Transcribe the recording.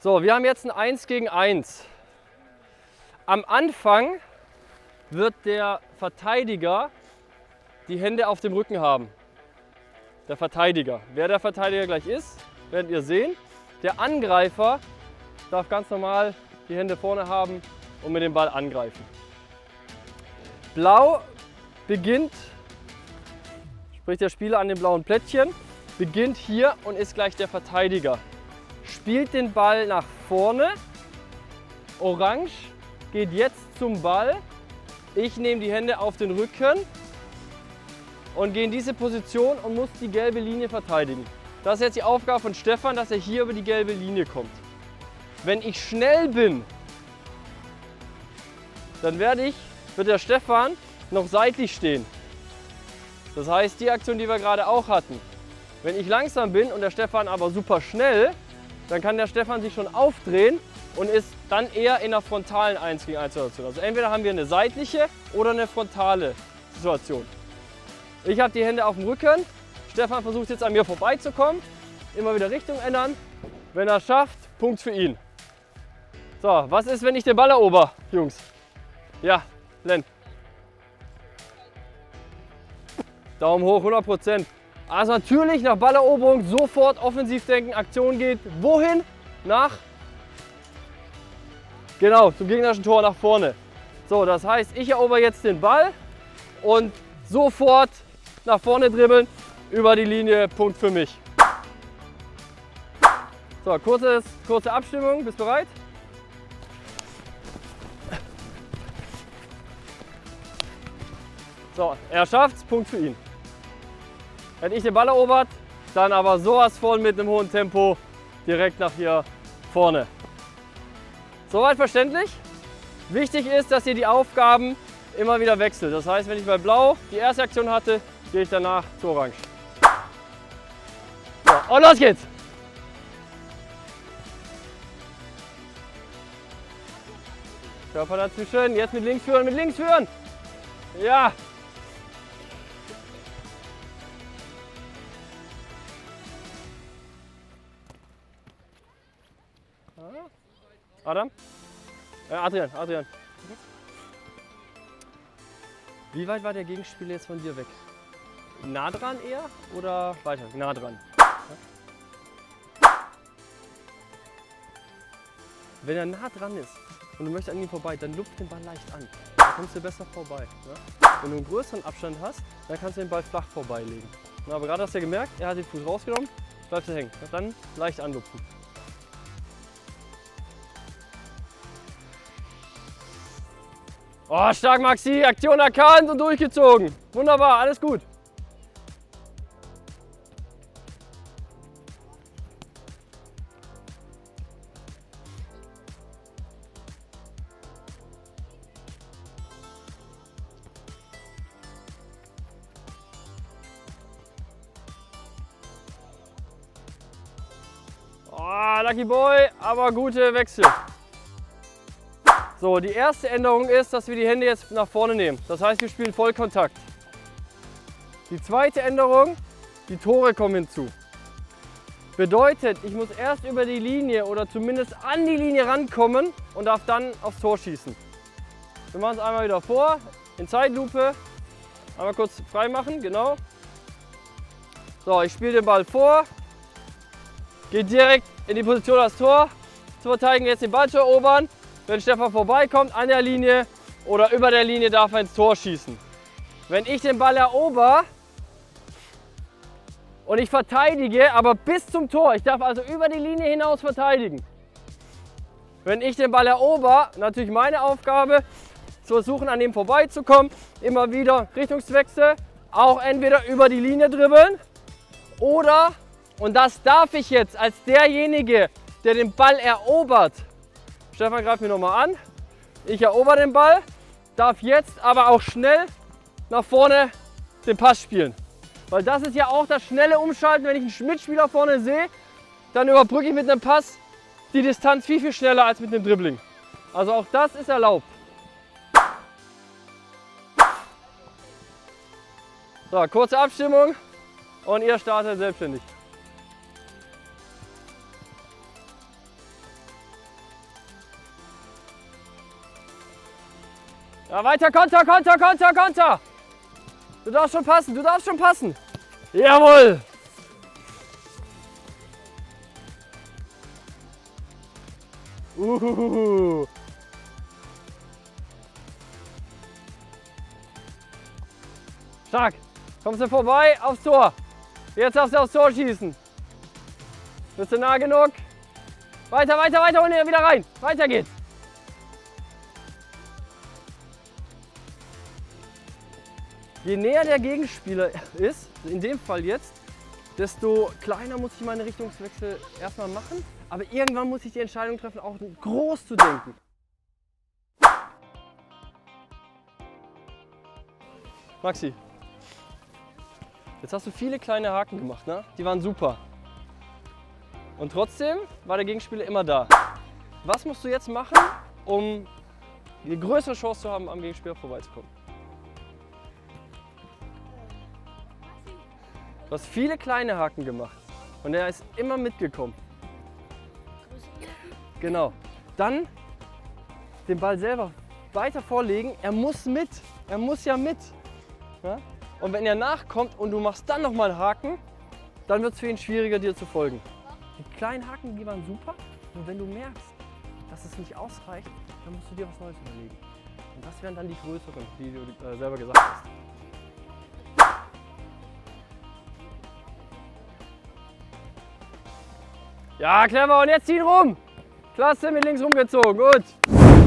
So, wir haben jetzt ein 1 gegen 1. Am Anfang wird der Verteidiger die Hände auf dem Rücken haben. Der Verteidiger. Wer der Verteidiger gleich ist, werdet ihr sehen. Der Angreifer darf ganz normal die Hände vorne haben und mit dem Ball angreifen. Blau beginnt, sprich der Spieler an dem blauen Plättchen, beginnt hier und ist gleich der Verteidiger. Spielt den Ball nach vorne. Orange geht jetzt zum Ball. Ich nehme die Hände auf den Rücken und gehe in diese Position und muss die gelbe Linie verteidigen. Das ist jetzt die Aufgabe von Stefan, dass er hier über die gelbe Linie kommt. Wenn ich schnell bin, dann wird der Stefan noch seitlich stehen. Das heißt, die Aktion, die wir gerade auch hatten. Wenn ich langsam bin und der Stefan aber super schnell, dann kann der Stefan sich schon aufdrehen und ist dann eher in einer frontalen 1 gegen 1 Situation. Also entweder haben wir eine seitliche oder eine frontale Situation. Ich habe die Hände auf dem Rücken. Stefan versucht jetzt an mir vorbeizukommen. Immer wieder Richtung ändern. Wenn er es schafft, Punkt für ihn. So, was ist, wenn ich den Ball erober, Jungs? Ja, Len. Daumen hoch, 100%. Also natürlich nach Balleroberung sofort offensiv denken. Aktion geht wohin? Genau, zum gegnerischen Tor nach vorne. So, das heißt, ich erober jetzt den Ball und sofort nach vorne dribbeln, über die Linie, Punkt für mich. So, kurze Abstimmung, bist du bereit? So, er schafft's, Punkt für ihn. Hätte ich den Ball erobert, dann aber sowas von mit einem hohen Tempo direkt nach hier vorne. Soweit verständlich? Wichtig ist, dass ihr die Aufgaben immer wieder wechselt. Das heißt, wenn ich bei Blau die erste Aktion hatte, gehe ich danach zu Orange. So, und los geht's! Körper dazwischen, jetzt mit links führen, Ja! Adam? Adrian. Wie weit war der Gegenspieler jetzt von dir weg? Nah dran eher oder weiter? Nah dran. Wenn er nah dran ist und du möchtest an ihm vorbei, dann lupft den Ball leicht an. Da kommst du besser vorbei. Wenn du einen größeren Abstand hast, dann kannst du den Ball flach vorbeilegen. Aber gerade hast du ja gemerkt, er hat den Fuß rausgenommen, bleibst du hängen. Dann leicht anlupfen. Oh, stark Maxi, Aktion erkannt und durchgezogen. Wunderbar, alles gut. Oh, Lucky Boy, aber gute Wechsel. So, die erste Änderung ist, dass wir die Hände jetzt nach vorne nehmen. Das heißt, wir spielen Vollkontakt. Die zweite Änderung, die Tore kommen hinzu. Bedeutet, ich muss erst über die Linie oder zumindest an die Linie rankommen und darf dann aufs Tor schießen. Wir machen es einmal wieder vor, in Zeitlupe. Einmal kurz frei machen, genau. So, ich spiele den Ball vor, gehe direkt in die Position das Tor zu verteidigen, jetzt den Ball zu erobern. Wenn Stefan vorbeikommt an der Linie oder über der Linie, darf er ins Tor schießen. Wenn ich den Ball erober und ich verteidige, aber bis zum Tor, ich darf also über die Linie hinaus verteidigen. Wenn ich den Ball erober, natürlich meine Aufgabe, zu versuchen an ihm vorbeizukommen, immer wieder Richtungswechsel, auch entweder über die Linie dribbeln oder, und das darf ich jetzt als derjenige, der den Ball erobert, Stefan greift mir nochmal an, ich erober den Ball, darf jetzt aber auch schnell nach vorne den Pass spielen. Weil das ist ja auch das schnelle Umschalten, wenn ich einen Mitspieler vorne sehe, dann überbrücke ich mit einem Pass die Distanz viel schneller als mit einem Dribbling. Also auch das ist erlaubt. So, kurze Abstimmung und ihr startet selbstständig. Ja, weiter, Konter, Konter, Konter, Konter. Du darfst schon passen, du darfst schon passen. Jawohl. Stark. Kommst du vorbei, aufs Tor. Jetzt darfst du aufs Tor schießen. Bist du nah genug? Weiter, weiter, weiter und wieder rein. Weiter geht's. Je näher der Gegenspieler ist, in dem Fall jetzt, desto kleiner muss ich meine Richtungswechsel erstmal machen. Aber irgendwann muss ich die Entscheidung treffen, auch groß zu denken. Maxi, jetzt hast du viele kleine Haken gemacht, ne? Die waren super. Und trotzdem war der Gegenspieler immer da. Was musst du jetzt machen, um die größere Chance zu haben, am Gegenspieler vorbeizukommen? Du hast viele kleine Haken gemacht und er ist immer mitgekommen. Genau. Dann den Ball selber weiter vorlegen. Er muss mit. Er muss ja mit. Ja? Und wenn er nachkommt und du machst dann nochmal einen Haken, dann wird es für ihn schwieriger, dir zu folgen. Die kleinen Haken, die waren super. Und wenn du merkst, dass es nicht ausreicht, dann musst du dir was Neues überlegen. Und das wären dann die größeren, die du selber gesagt hast. Ja, clever. Und jetzt ziehen rum. Klasse, mit links rumgezogen. Gut.